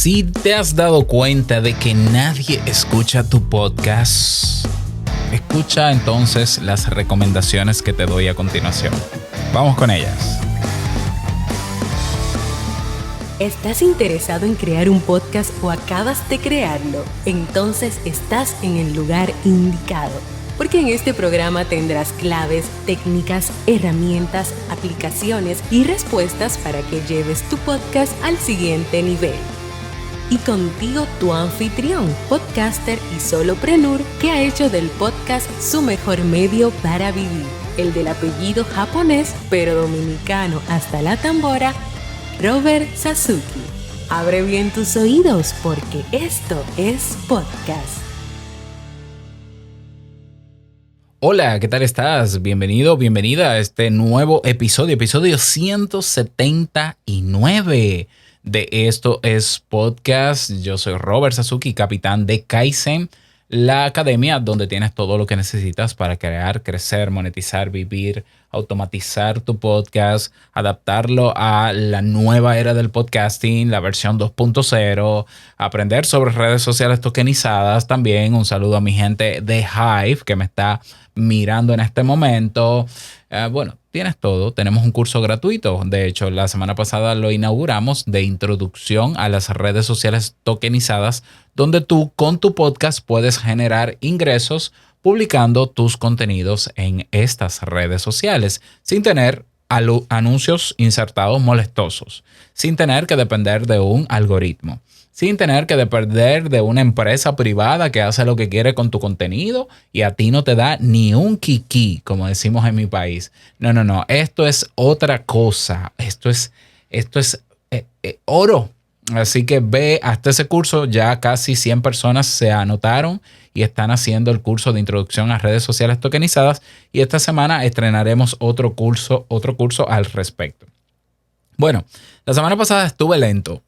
Si te has dado cuenta de que nadie escucha tu podcast, escucha entonces las recomendaciones que te doy a continuación. Vamos con ellas. ¿Estás interesado en crear un podcast o acabas de crearlo? Entonces estás en el lugar indicado, porque en este programa tendrás claves, técnicas, herramientas, aplicaciones y respuestas para que lleves tu podcast al siguiente nivel. Y contigo tu anfitrión, podcaster y solopreneur que ha hecho del podcast su mejor medio para vivir, el del apellido japonés pero dominicano hasta la tambora, Robert Sasuki. Abre bien tus oídos porque esto es podcast. Hola, ¿qué tal estás? Bienvenido, bienvenida a este nuevo episodio 179 de Esto es Podcast. Yo soy Robert Sasuki, capitán de Kaizen, la academia donde tienes todo lo que necesitas para crear, crecer, monetizar, vivir, automatizar tu podcast, adaptarlo a la nueva era del podcasting, la versión 2.0, aprender sobre redes sociales tokenizadas también. Un saludo a mi gente de Hive que me está mirando en este momento. Bueno, tienes todo. Tenemos un curso gratuito. De hecho, la semana pasada lo inauguramos, de introducción a las redes sociales tokenizadas, donde tú con tu podcast puedes generar ingresos publicando tus contenidos en estas redes sociales sin tener anuncios insertados molestosos, sin tener que depender de un algoritmo, sin tener que depender de una empresa privada que hace lo que quiere con tu contenido y a ti no te da ni un kiki, como decimos en mi país. No. Esto es otra cosa. Esto es oro. Así que ve hasta ese curso. Ya casi 100 personas se anotaron y están haciendo el curso de introducción a redes sociales tokenizadas. Y esta semana estrenaremos otro curso al respecto. Bueno, la semana pasada estuve lento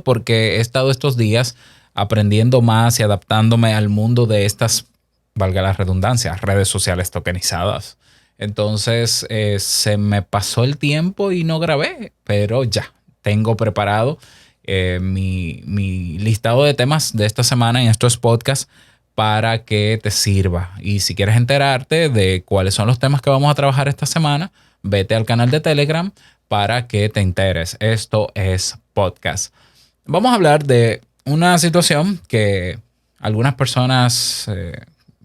porque he estado estos días aprendiendo más y adaptándome al mundo de estas, valga la redundancia, redes sociales tokenizadas. Entonces se me pasó el tiempo y no grabé, pero ya tengo preparado mi listado de temas de esta semana en estos podcasts para que te sirva. Y si quieres enterarte de cuáles son los temas que vamos a trabajar esta semana, vete al canal de Telegram para que te enteres. Esto es podcast. Vamos a hablar de una situación que algunas personas,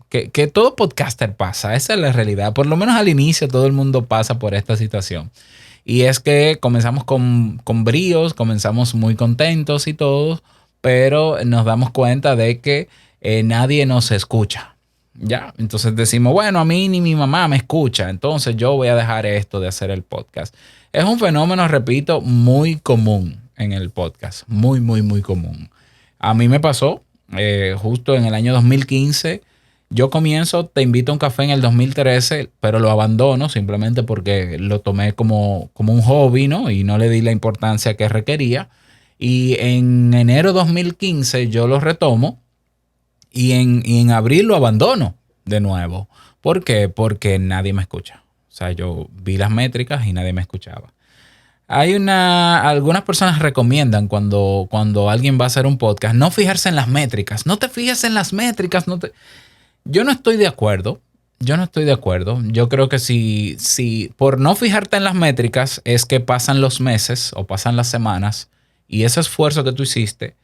que todo podcaster pasa. Esa es la realidad. Por lo menos al inicio todo el mundo pasa por esta situación. Y es que comenzamos con bríos, comenzamos muy contentos y todo, pero nos damos cuenta de que nadie nos escucha. Ya, entonces decimos, bueno, a mí ni mi mamá me escucha, entonces yo voy a dejar esto de hacer el podcast. Es un fenómeno, repito, muy común en el podcast, muy común. A mí me pasó justo en el año 2015. Yo comienzo Te Invito a un Café en el 2013, pero lo abandono simplemente porque lo tomé como un hobby, ¿no? Y no le di la importancia que requería. Y en enero 2015 yo lo retomo y en abril lo abandono de nuevo. ¿Por qué? Porque nadie me escucha. O sea, yo vi las métricas y nadie me escuchaba. Algunas personas recomiendan cuando alguien va a hacer un podcast no fijarse en las métricas. No te fijes en las métricas. Yo no estoy de acuerdo. Yo creo que si por no fijarte en las métricas es que pasan los meses o pasan las semanas y ese esfuerzo que tú hiciste,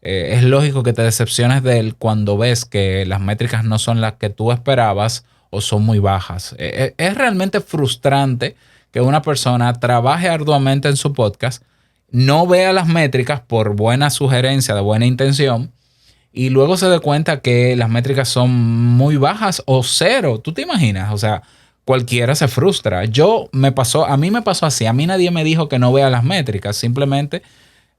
es lógico que te decepciones de él cuando ves que las métricas no son las que tú esperabas o son muy bajas. Es realmente frustrante que una persona trabaje arduamente en su podcast, no vea las métricas por buena sugerencia, de buena intención, y luego se dé cuenta que las métricas son muy bajas o cero. ¿Tú te imaginas? O sea, cualquiera se frustra. A mí me pasó así. A mí nadie me dijo que no vea las métricas. Simplemente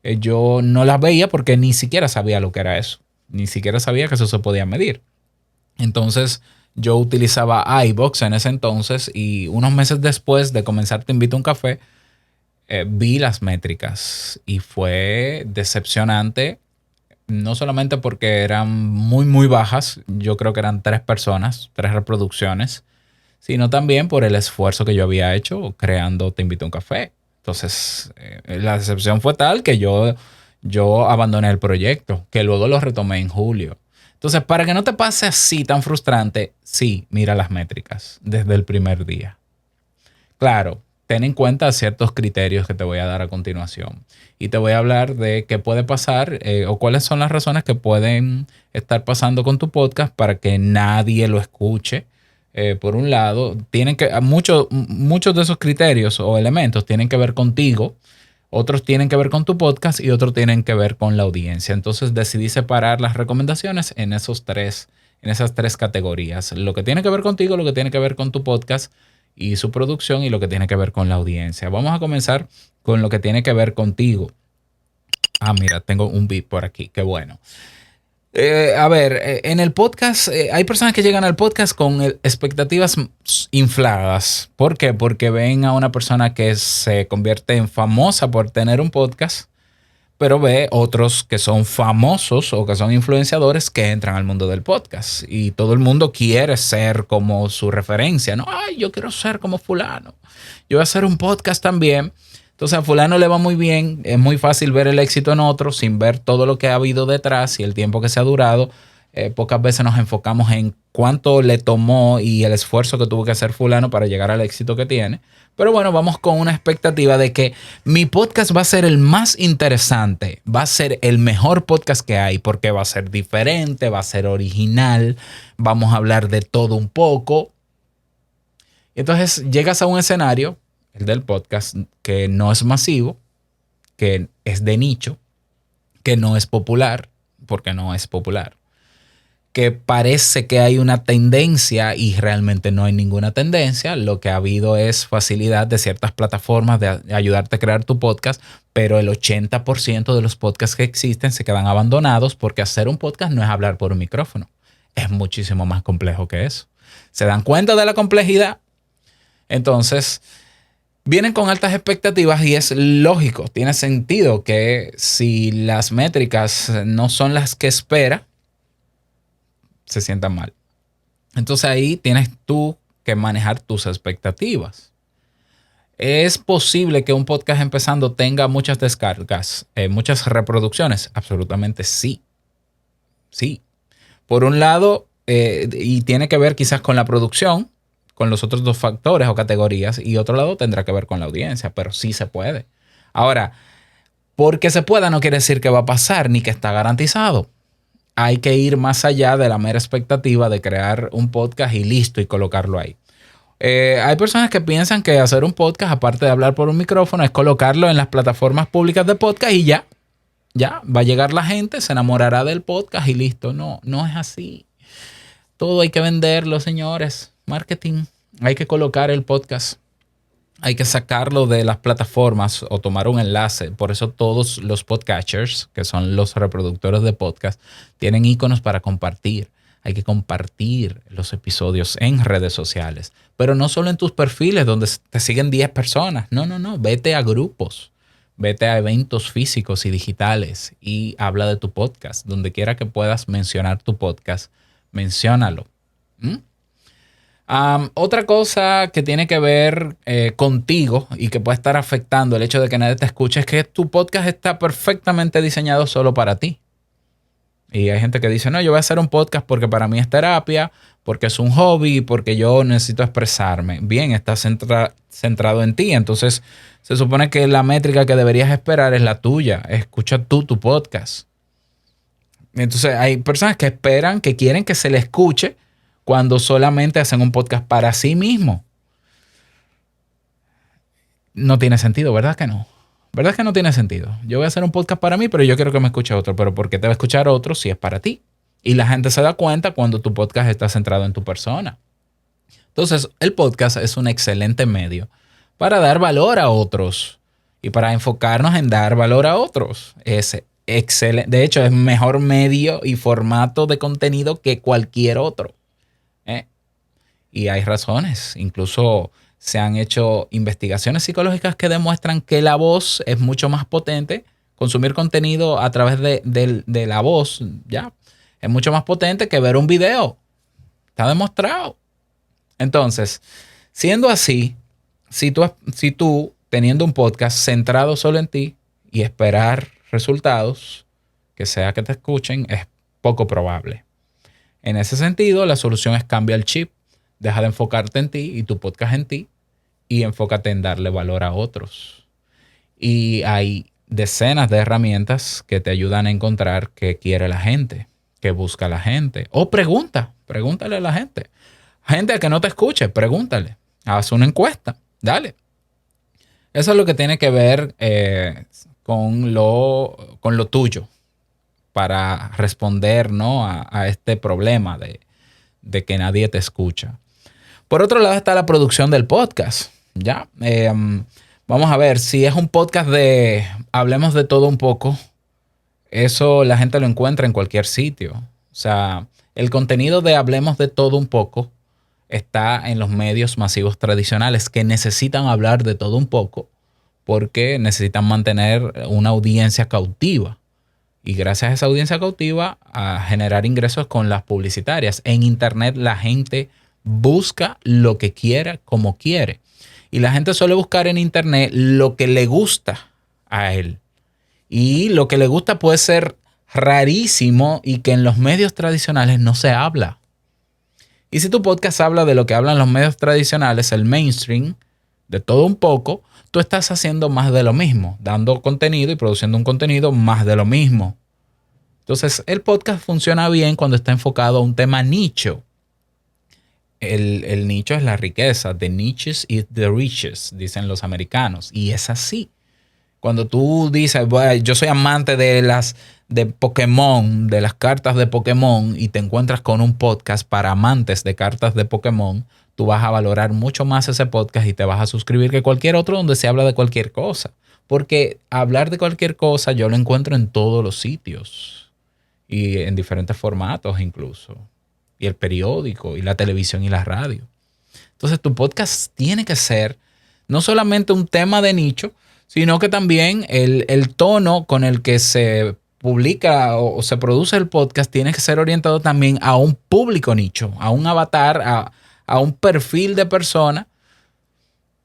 yo no las veía porque ni siquiera sabía lo que era eso. Ni siquiera sabía que eso se podía medir. Entonces yo utilizaba iVoox en ese entonces y unos meses después de comenzar Te Invito a un Café, vi las métricas y fue decepcionante. No solamente porque eran muy bajas, yo creo que eran 3 reproducciones, sino también por el esfuerzo que yo había hecho creando Te Invito a un Café. Entonces, la decepción fue tal que yo yo abandoné el proyecto, que luego lo retomé en julio. Entonces, para que no te pase así tan frustrante, sí, mira las métricas desde el primer día. Claro, ten en cuenta ciertos criterios que te voy a dar a continuación. Y te voy a hablar de qué puede pasar o cuáles son las razones que pueden estar pasando con tu podcast para que nadie lo escuche. Por un lado, muchos de esos criterios o elementos tienen que ver contigo, otros tienen que ver con tu podcast y otros tienen que ver con la audiencia. Entonces decidí separar las recomendaciones en esas tres categorías. Lo que tiene que ver contigo, lo que tiene que ver con tu podcast y su producción y lo que tiene que ver con la audiencia. Vamos a comenzar con lo que tiene que ver contigo. Ah, mira, tengo un beat por aquí, qué bueno. En el podcast hay personas que llegan al podcast con expectativas infladas. ¿Por qué? Porque ven a una persona que se convierte en famosa por tener un podcast, pero ve otros que son famosos o que son influenciadores que entran al mundo del podcast. Y todo el mundo quiere ser como su referencia, ¿no? Ay, yo quiero ser como fulano. Yo voy a hacer un podcast también. Entonces a fulano le va muy bien, es muy fácil ver el éxito en otro sin ver todo lo que ha habido detrás y el tiempo que se ha durado. Pocas veces nos enfocamos en cuánto le tomó y el esfuerzo que tuvo que hacer fulano para llegar al éxito que tiene. Pero bueno, vamos con una expectativa de que mi podcast va a ser el más interesante, va a ser el mejor podcast que hay porque va a ser diferente, va a ser original, vamos a hablar de todo un poco. Entonces llegas a un escenario, el del podcast, que no es masivo, que es de nicho, que no es popular, porque no es popular, que parece que hay una tendencia y realmente no hay ninguna tendencia. Lo que ha habido es facilidad de ciertas plataformas de ayudarte a crear tu podcast, pero el 80% de los podcasts que existen se quedan abandonados porque hacer un podcast no es hablar por un micrófono. Es muchísimo más complejo que eso. ¿Se dan cuenta de la complejidad? Entonces, vienen con altas expectativas y es lógico, tiene sentido que si las métricas no son las que espera, se sientan mal. Entonces ahí tienes tú que manejar tus expectativas. ¿Es posible que un podcast empezando tenga muchas descargas, muchas reproducciones? Absolutamente sí. Sí. Por un lado, y tiene que ver quizás con la producción, con los otros dos factores o categorías, y otro lado tendrá que ver con la audiencia, pero sí se puede. Ahora, porque se pueda no quiere decir que va a pasar ni que está garantizado. Hay que ir más allá de la mera expectativa de crear un podcast y listo y colocarlo ahí. Hay personas que piensan que hacer un podcast, aparte de hablar por un micrófono, es colocarlo en las plataformas públicas de podcast y ya va a llegar la gente, se enamorará del podcast y listo. No, no es así. Todo hay que venderlo, señores. Marketing. Hay que colocar el podcast. Hay que sacarlo de las plataformas o tomar un enlace. Por eso todos los podcatchers, que son los reproductores de podcast, tienen iconos para compartir. Hay que compartir los episodios en redes sociales. Pero no solo en tus perfiles donde te siguen 10 personas. No. Vete a grupos. Vete a eventos físicos y digitales y habla de tu podcast. Donde quiera que puedas mencionar tu podcast, menciónalo. Otra cosa que tiene que ver contigo y que puede estar afectando el hecho de que nadie te escuche es que tu podcast está perfectamente diseñado solo para ti. Y hay gente que dice, no, yo voy a hacer un podcast porque para mí es terapia, porque es un hobby, porque yo necesito expresarme. Bien, estás centrado en ti. Entonces, se supone que la métrica que deberías esperar es la tuya. Escucha tú tu podcast. Entonces, hay personas que esperan, que quieren que se le escuche cuando solamente hacen un podcast para sí mismo. No tiene sentido, ¿verdad que no? ¿Verdad que no tiene sentido? Yo voy a hacer un podcast para mí, pero yo quiero que me escuche otro. ¿Pero por qué te va a escuchar otro si es para ti? Y la gente se da cuenta cuando tu podcast está centrado en tu persona. Entonces, el podcast es un excelente medio para dar valor a otros y para enfocarnos en dar valor a otros. Es excelente. De hecho, es mejor medio y formato de contenido que cualquier otro. Y hay razones. Incluso se han hecho investigaciones psicológicas que demuestran que la voz es mucho más potente. Consumir contenido a través de la voz, ya, es mucho más potente que ver un video. Está demostrado. Entonces, siendo así, si tú teniendo un podcast centrado solo en ti y esperar resultados, que sea que te escuchen, es poco probable. En ese sentido, la solución es cambia el chip. Deja de enfocarte en ti y tu podcast en ti y enfócate en darle valor a otros. Y hay decenas de herramientas que te ayudan a encontrar qué quiere la gente, qué busca la gente. O pregúntale a la gente. Gente que no te escuche, pregúntale. Haz una encuesta, dale. Eso es lo que tiene que ver con lo tuyo para responder, ¿no? a este problema de que nadie te escucha. Por otro lado está la producción del podcast, ¿ya? Vamos a ver, si es un podcast de hablemos de todo un poco, eso la gente lo encuentra en cualquier sitio. O sea, el contenido de hablemos de todo un poco está en los medios masivos tradicionales que necesitan hablar de todo un poco porque necesitan mantener una audiencia cautiva. Y gracias a esa audiencia cautiva a generar ingresos con las publicitarias. En Internet la gente busca lo que quiera, como quiere. Y la gente suele buscar en Internet lo que le gusta a él. Y lo que le gusta puede ser rarísimo y que en los medios tradicionales no se habla. Y si tu podcast habla de lo que hablan los medios tradicionales, el mainstream, de todo un poco, tú estás haciendo más de lo mismo, dando contenido y produciendo un contenido más de lo mismo. Entonces, el podcast funciona bien cuando está enfocado a un tema nicho. El nicho es la riqueza. The niches is the riches, dicen los americanos. Y es así. Cuando tú dices, bueno, yo soy amante de Pokémon, de las cartas de Pokémon, y te encuentras con un podcast para amantes de cartas de Pokémon, tú vas a valorar mucho más ese podcast y te vas a suscribir que cualquier otro donde se habla de cualquier cosa. Porque hablar de cualquier cosa yo lo encuentro en todos los sitios y en diferentes formatos incluso. Y el periódico y la televisión y la radio. Entonces tu podcast tiene que ser no solamente un tema de nicho, sino que también el tono con el que se publica o se produce el podcast tiene que ser orientado también a un público nicho, a un avatar, a un perfil de persona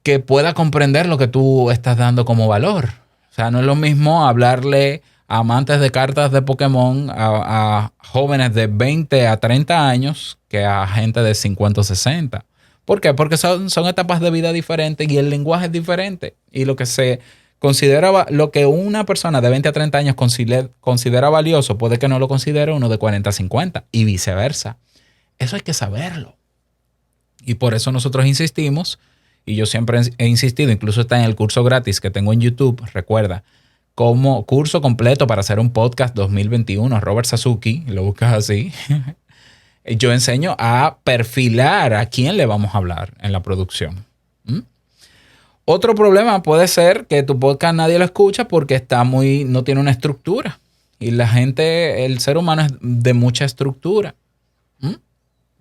que pueda comprender lo que tú estás dando como valor. O sea, no es lo mismo hablarle a amantes de cartas de Pokémon, a jóvenes de 20 a 30 años que a gente de 50 o 60. ¿Por qué? Porque son etapas de vida diferentes y el lenguaje es diferente. Y lo que se considera, lo que una persona de 20 a 30 años considera valioso, puede que no lo considere uno de 40 a 50 y viceversa. Eso hay que saberlo. Y por eso nosotros insistimos, y yo siempre he insistido, incluso está en el curso gratis que tengo en YouTube, recuerda, como curso completo para hacer un podcast 2021, Robert Sasuki, lo buscas así. Yo enseño a perfilar a quién le vamos a hablar en la producción. Otro problema puede ser que tu podcast nadie lo escucha porque no tiene una estructura. Y la gente, el ser humano es de mucha estructura.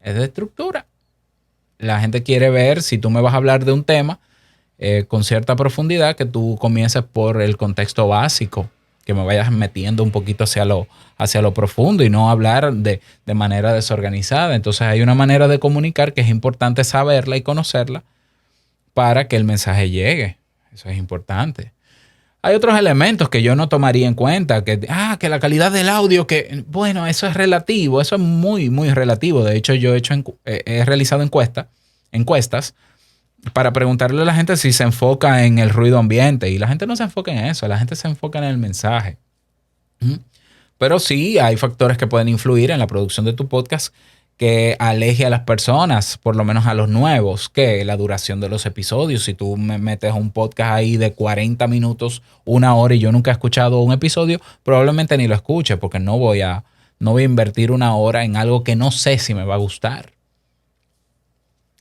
Es de estructura. La gente quiere ver si tú me vas a hablar de un tema con cierta profundidad, que tú comiences por el contexto básico, que me vayas metiendo un poquito hacia lo profundo y no hablar de manera desorganizada. Entonces hay una manera de comunicar que es importante saberla y conocerla para que el mensaje llegue. Eso es importante. Hay otros elementos que yo no tomaría en cuenta, que la calidad del audio, bueno, eso es relativo, eso es muy, muy relativo. De hecho, yo he realizado encuestas para preguntarle a la gente si se enfoca en el ruido ambiente, y la gente no se enfoca en eso, la gente se enfoca en el mensaje. Pero sí hay factores que pueden influir en la producción de tu podcast que aleje a las personas, por lo menos a los nuevos, que la duración de los episodios. Si tú me metes un podcast ahí de 40 minutos, 1 hora, y yo nunca he escuchado un episodio, probablemente ni lo escuche porque no voy a invertir 1 hora en algo que no sé si me va a gustar.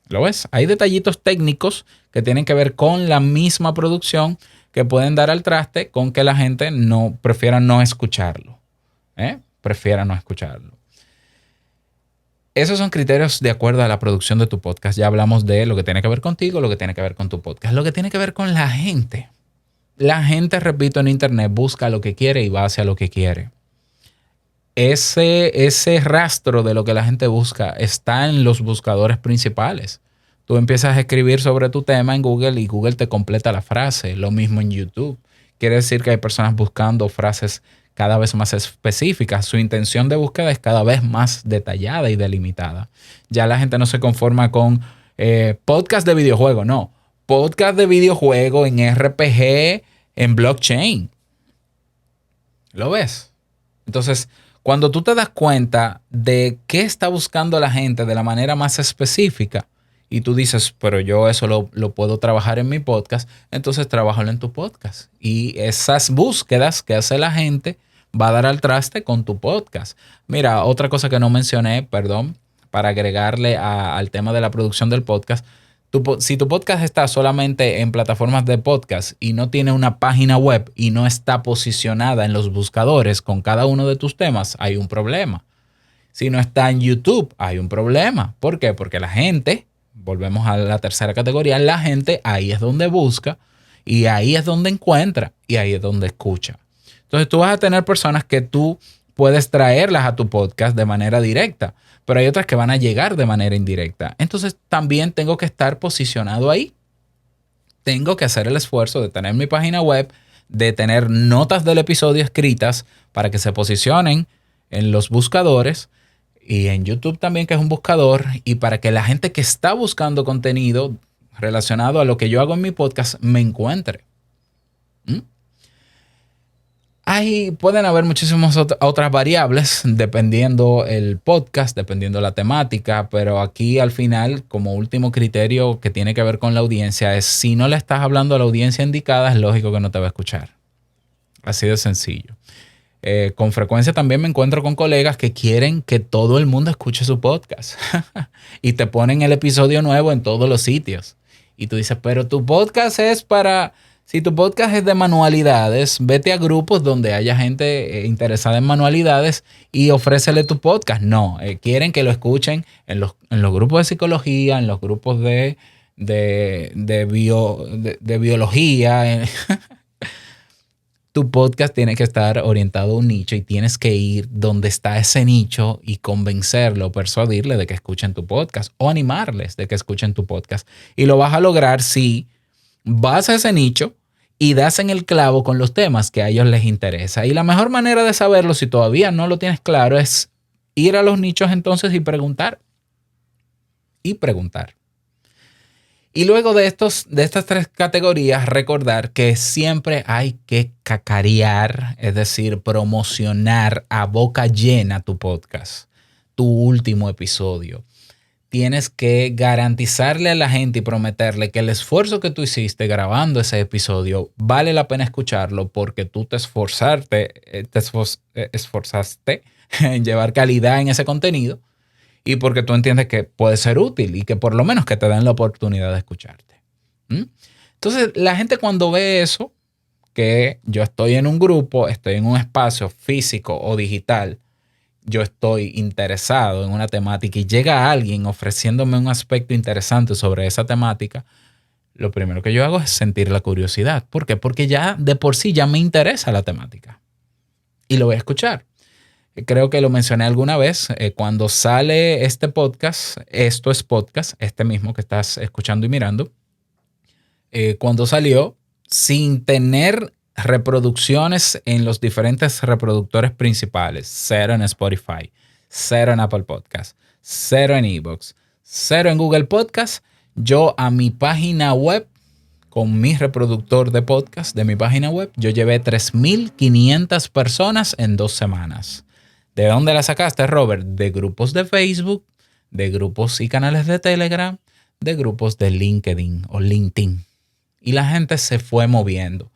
¿Lo ves? Hay detallitos técnicos que tienen que ver con la misma producción que pueden dar al traste con que la gente prefiera no escucharlo. Prefiera no escucharlo. Esos son criterios de acuerdo a la producción de tu podcast. Ya hablamos de lo que tiene que ver contigo, lo que tiene que ver con tu podcast, lo que tiene que ver con la gente. La gente, repito, en Internet busca lo que quiere y va hacia lo que quiere. Ese rastro de lo que la gente busca está en los buscadores principales. Tú empiezas a escribir sobre tu tema en Google y Google te completa la frase. Lo mismo en YouTube. quiere decir que hay personas buscando frases cada vez más específicas. Su intención de búsqueda es cada vez más detallada y delimitada. Ya la gente no se conforma con podcast de videojuego, no. Podcast de videojuego en RPG, en blockchain. ¿Lo ves? Entonces, cuando tú te das cuenta de qué está buscando la gente de la manera más específica y tú dices, pero yo eso lo puedo trabajar en mi podcast, entonces trabájalo en tu podcast. Y esas búsquedas que hace la gente va a dar al traste con tu podcast. Mira, otra cosa que no mencioné, perdón, para agregarle al tema de la producción del podcast. Si tu podcast está solamente en plataformas de podcast y no tiene una página web y no está posicionada en los buscadores con cada uno de tus temas, hay un problema. Si no está en YouTube, hay un problema. ¿Por qué? Porque la gente, volvemos a la tercera categoría, la gente ahí es donde busca y ahí es donde encuentra y ahí es donde escucha. Entonces tú vas a tener personas que tú puedes traerlas a tu podcast de manera directa, pero hay otras que van a llegar de manera indirecta. Entonces también tengo que estar posicionado ahí. Tengo que hacer el esfuerzo de tener mi página web, de tener notas del episodio escritas para que se posicionen en los buscadores y en YouTube también, que es un buscador, y para que la gente que está buscando contenido relacionado a lo que yo hago en mi podcast me encuentre. Pueden haber muchísimas otras variables dependiendo el podcast, dependiendo la temática, pero aquí al final, como último criterio que tiene que ver con la audiencia, es si no le estás hablando a la audiencia indicada, es lógico que no te va a escuchar. Así de sencillo. Con frecuencia también me encuentro con colegas que quieren que todo el mundo escuche su podcast y te ponen el episodio nuevo en todos los sitios. Y tú dices, pero tu podcast es para... Si tu podcast es de manualidades, vete a grupos donde haya gente interesada en manualidades y ofrécele tu podcast. No, quieren que lo escuchen en los grupos de psicología, en los grupos de biología. Tu podcast tiene que estar orientado a un nicho y tienes que ir donde está ese nicho y convencerlo, persuadirle de que escuchen tu podcast o animarles de que escuchen tu podcast. Y lo vas a lograr si vas a ese nicho y das en el clavo con los temas que a ellos les interesa. Y la mejor manera de saberlo, si todavía no lo tienes claro, es ir a los nichos entonces y preguntar. Y preguntar. Y luego de estas tres categorías, recordar que siempre hay que cacarear, es decir, promocionar a boca llena tu podcast, tu último episodio. Tienes que garantizarle a la gente y prometerle que el esfuerzo que tú hiciste grabando ese episodio vale la pena escucharlo porque tú te esforzaste en llevar calidad en ese contenido y porque tú entiendes que puede ser útil y que por lo menos que te den la oportunidad de escucharte. Entonces, la gente cuando ve eso, que yo estoy en un grupo, estoy en un espacio físico o digital, yo estoy interesado en una temática y llega alguien ofreciéndome un aspecto interesante sobre esa temática, lo primero que yo hago es sentir la curiosidad. ¿Por qué? Porque ya de por sí ya me interesa la temática y lo voy a escuchar. Creo que lo mencioné alguna vez, cuando sale este podcast, esto es podcast, este mismo que estás escuchando y mirando, cuando salió, sin tener reproducciones en los diferentes reproductores principales, 0 en Spotify, 0 en Apple Podcast, 0 en iVoox, 0 en Google Podcast, yo a mi página web, con mi reproductor de podcast de mi página web, yo llevé 3,500 personas en 2 semanas. ¿De dónde la sacaste, Robert? De grupos de Facebook, de grupos y canales de Telegram, de grupos de LinkedIn o LinkedIn. Y la gente se fue moviendo.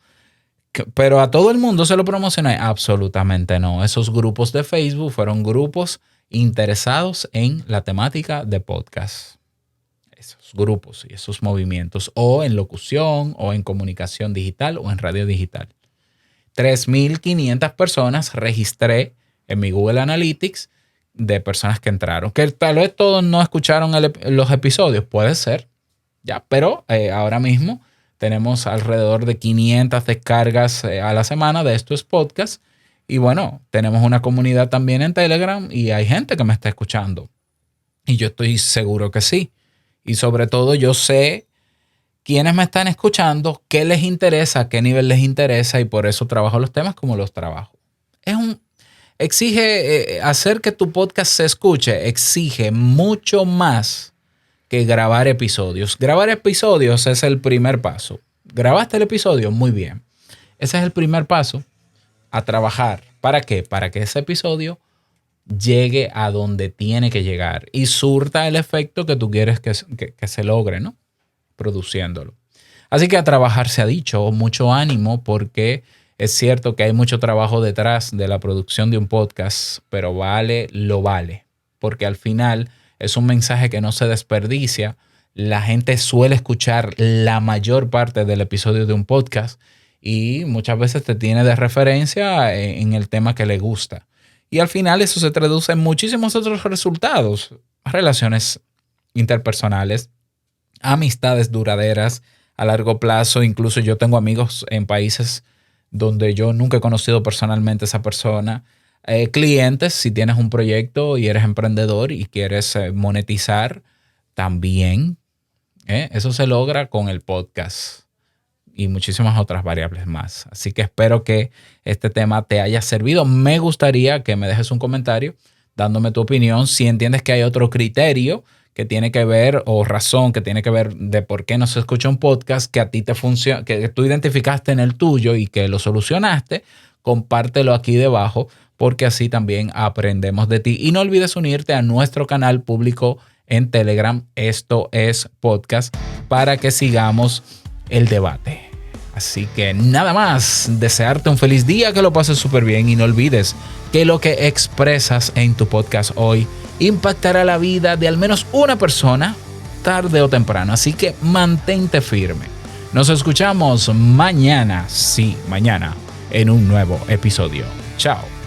¿Pero a todo el mundo se lo promocioné? Absolutamente no. Esos grupos de Facebook fueron grupos interesados en la temática de podcast. Esos grupos y esos movimientos. O en locución, o en comunicación digital, o en radio digital. 3,500 personas registré en mi Google Analytics de personas que entraron. Que tal vez todos no escucharon los episodios. Puede ser. Ya, pero ahora mismo tenemos alrededor de 500 descargas a la semana de estos podcasts. Y bueno, tenemos una comunidad también en Telegram y hay gente que me está escuchando. Y yo estoy seguro que sí. Y sobre todo yo sé quiénes me están escuchando, qué les interesa, qué nivel les interesa, y por eso trabajo los temas como los trabajo. Exige hacer que tu podcast se escuche, exige mucho más que grabar episodios. Grabar episodios es el primer paso. ¿Grabaste el episodio? Muy bien. Ese es el primer paso a trabajar. ¿Para qué? Para que ese episodio llegue a donde tiene que llegar y surta el efecto que tú quieres que se logre, ¿no? Produciéndolo. Así que a trabajar se ha dicho, mucho ánimo, porque es cierto que hay mucho trabajo detrás de la producción de un podcast, pero lo vale, porque al final es un mensaje que no se desperdicia. La gente suele escuchar la mayor parte del episodio de un podcast y muchas veces te tiene de referencia en el tema que le gusta. Y al final eso se traduce en muchísimos otros resultados. Relaciones interpersonales, amistades duraderas a largo plazo. Incluso yo tengo amigos en países donde yo nunca he conocido personalmente a esa persona. Clientes, si tienes un proyecto y eres emprendedor y quieres monetizar, también. Eso se logra con el podcast y muchísimas otras variables más. Así que espero que este tema te haya servido. Me gustaría que me dejes un comentario dándome tu opinión. Si entiendes que hay otro criterio que tiene que ver, o razón que tiene que ver de por qué no se escucha un podcast, que a ti te funciona, que tú identificaste en el tuyo y que lo solucionaste, compártelo aquí debajo, porque así también aprendemos de ti. Y no olvides unirte a nuestro canal público en Telegram. Esto es Podcast, para que sigamos el debate. Así que nada más, desearte un feliz día, que lo pases súper bien, y no olvides que lo que expresas en tu podcast hoy impactará la vida de al menos una persona tarde o temprano. Así que mantente firme. Nos escuchamos mañana, sí, mañana, en un nuevo episodio. Chao.